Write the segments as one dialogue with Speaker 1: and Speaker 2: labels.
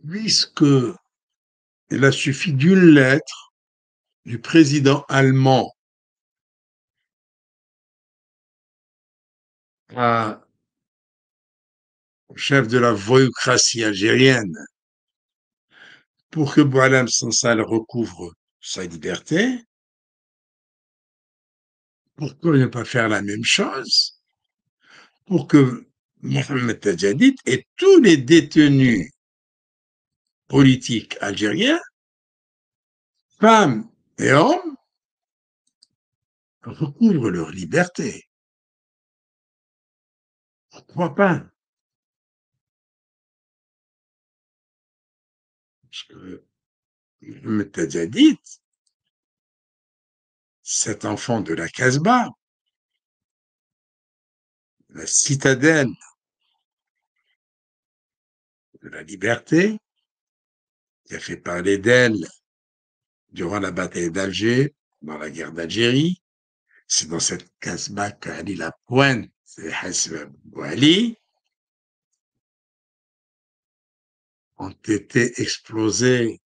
Speaker 1: puisque il a suffi d'une lettre du président allemand au chef de la voyoucratie algérienne pour que Boualem Sansal recouvre sa liberté, pourquoi ne pas faire la même chose pour que Mohamed Tadjadid et tous les détenus politiques algériens, femmes et hommes, recouvrent leur liberté. Pourquoi pas? Parce que Mohamed Tadjadid, cet enfant de la Casbah, la citadelle de la liberté, qui a fait parler d'elle durant la bataille d'Alger, dans la guerre d'Algérie. C'est dans cette Casbah qu'Ali Lapointe et Hassan Bouali ont été explosés,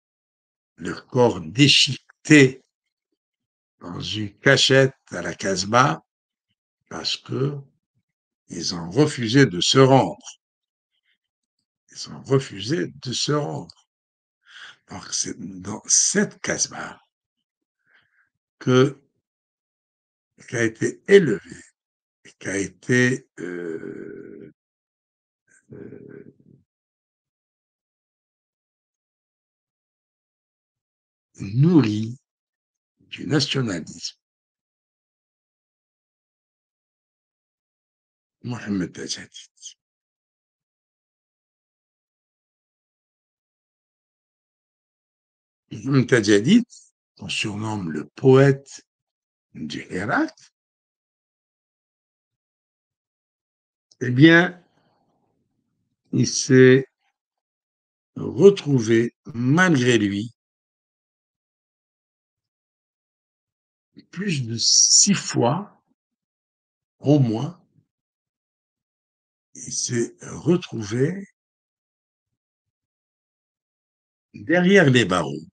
Speaker 1: leur corps déchiqueté dans une cachette à la Casbah parce que ils ont refusé de se rendre. Ils ont refusé de se rendre. Donc c'est dans cette Casbah qu'a été élevé, qu'a été nourri du nationalisme. Mohamed Tadjadid. Mohamed Tadjadid, qu'on surnomme le poète du Irak, eh bien, il s'est retrouvé, malgré lui, plus de 6 fois, au moins, il s'est retrouvé derrière les barreaux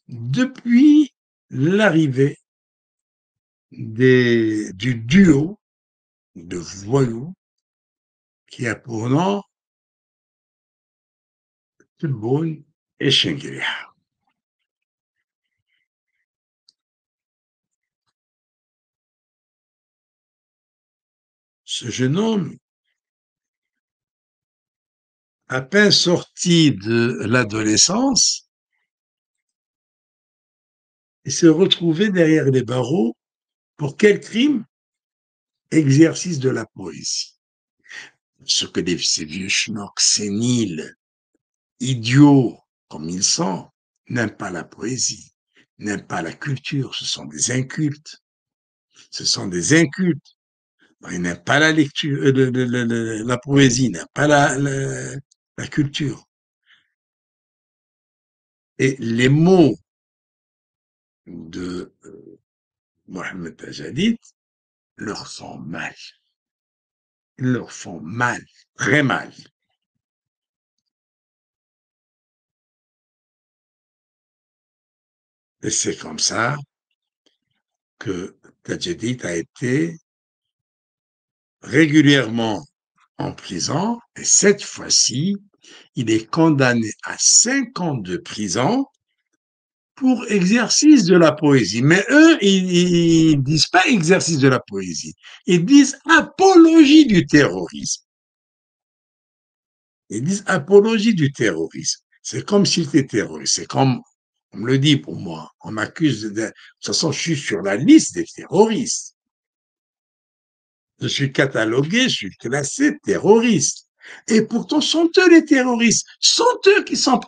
Speaker 1: depuis l'arrivée du duo de voyous qui a pour nom Tebboune et Chengueria. Ce jeune homme, à peine sorti de l'adolescence, il s'est retrouvé derrière les barreaux pour quel crime? Exercice de la poésie. Ce que ces vieux schnocks séniles, idiots comme ils sont, n'aiment pas la poésie, n'aiment pas la culture, ce sont des incultes. Ce sont des incultes. Ils n'aiment pas la lecture, la poésie, ils n'aiment pas la culture. Et les mots de Mohamed Tadjadid leur font mal. Ils leur font mal, très mal. Et c'est comme ça que Tadjadid a été régulièrement en prison et cette fois-ci, il est condamné à 5 ans de prison pour exercice de la poésie. Mais eux, ils disent pas exercice de la poésie, ils disent apologie du terrorisme. Ils disent apologie du terrorisme. C'est comme s'il était terroriste. C'est comme, on me le dit pour moi, on m'accuse de toute façon, je suis sur la liste des terroristes. Je suis catalogué, je suis classé terroriste. Et pourtant, sont eux les terroristes. Sont eux qui sont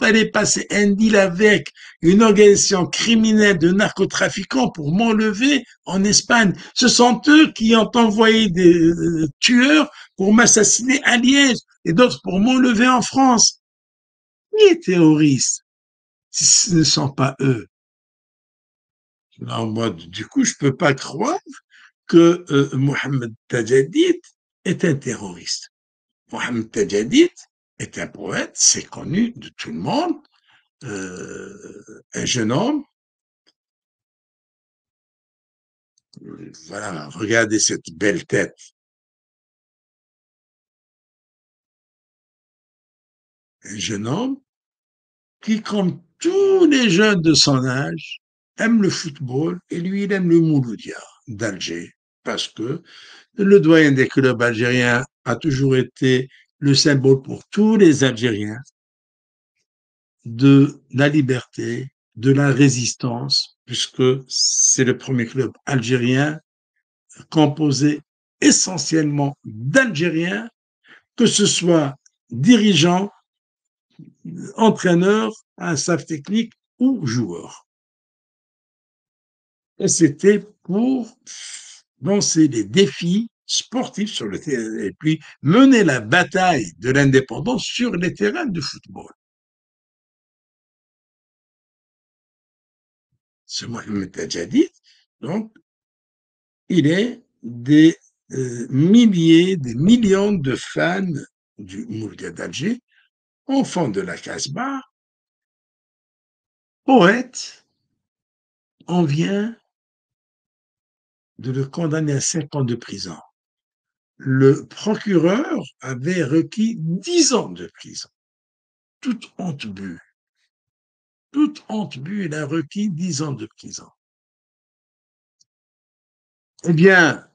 Speaker 1: allés passer un deal avec une organisation criminelle de narcotrafiquants pour m'enlever en Espagne. Ce sont eux qui ont envoyé des tueurs pour m'assassiner à Liège et d'autres pour m'enlever en France. Qui est terroriste si ce ne sont pas eux? Alors moi, du coup, je peux pas croire que Mohamed Tadjadid est un terroriste. Mohamed Tadjadid est un poète, c'est connu de tout le monde, un jeune homme, voilà, regardez cette belle tête, un jeune homme qui, comme tous les jeunes de son âge, aime le football et lui, il aime le Mouloudia d'Alger parce que le doyen des clubs algériens a toujours été le symbole pour tous les Algériens de la liberté, de la résistance, puisque c'est le premier club algérien composé essentiellement d'Algériens, que ce soit dirigeants, entraîneurs, un staff technique ou joueurs. Et c'était pour lancer des défis sportifs sur le terrain et puis mener la bataille de l'indépendance sur les terrains de football. Ce Mohamed Tadjadid, donc, il est des milliers, des millions de fans du Moulga d'Alger, enfant de la Casbah, poète, on vient de le condamner à 5 ans de prison. Le procureur avait requis 10 ans de prison. Toute honte bue. Toute honte bue, il a requis 10 ans de prison. Eh bien,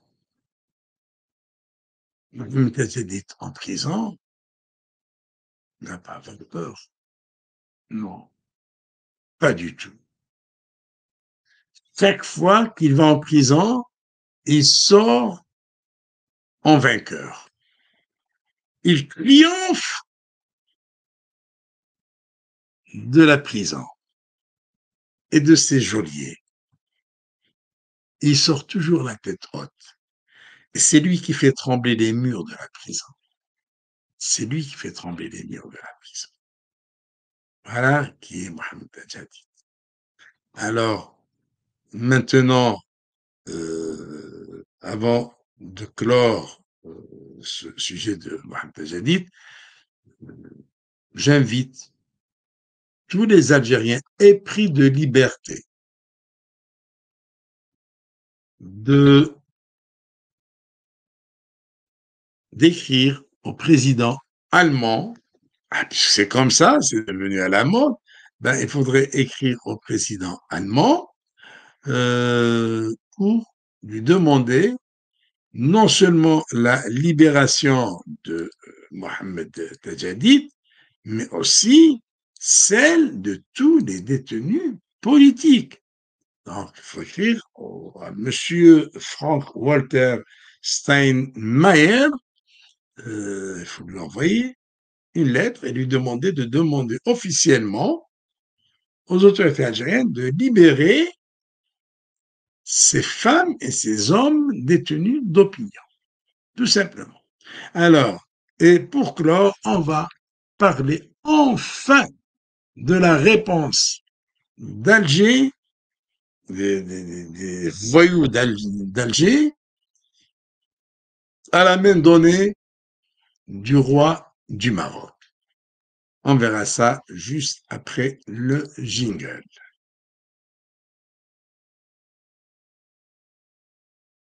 Speaker 1: Mohamed Tadjadid en prison n'a pas peur. Non, pas du tout. Chaque fois qu'il va en prison, il sort en vainqueur. Il triomphe de la prison et de ses geôliers. Il sort toujours la tête haute. Et c'est lui qui fait trembler les murs de la prison. C'est lui qui fait trembler les murs de la prison. Voilà qui est Mohamed Tadjadid. Alors, maintenant, avant de clore ce sujet de Mohamed Tadjadid, j'invite tous les Algériens épris de liberté de d'écrire au président allemand, c'est comme ça, c'est devenu à la mode, ben, il faudrait écrire au président allemand pour lui demander non seulement la libération de Mohamed Tadjadid, mais aussi celle de tous les détenus politiques. Donc, il faut écrire à Monsieur Frank Walter Steinmeier, il faut lui envoyer une lettre et lui demander officiellement aux autorités algériennes de libérer ces femmes et ces hommes détenus d'opinion, tout simplement. Alors, et pour clore, on va parler enfin de la réponse d'Alger, des voyous d'Alger, à la main donnée du roi du Maroc. On verra ça juste après le jingle.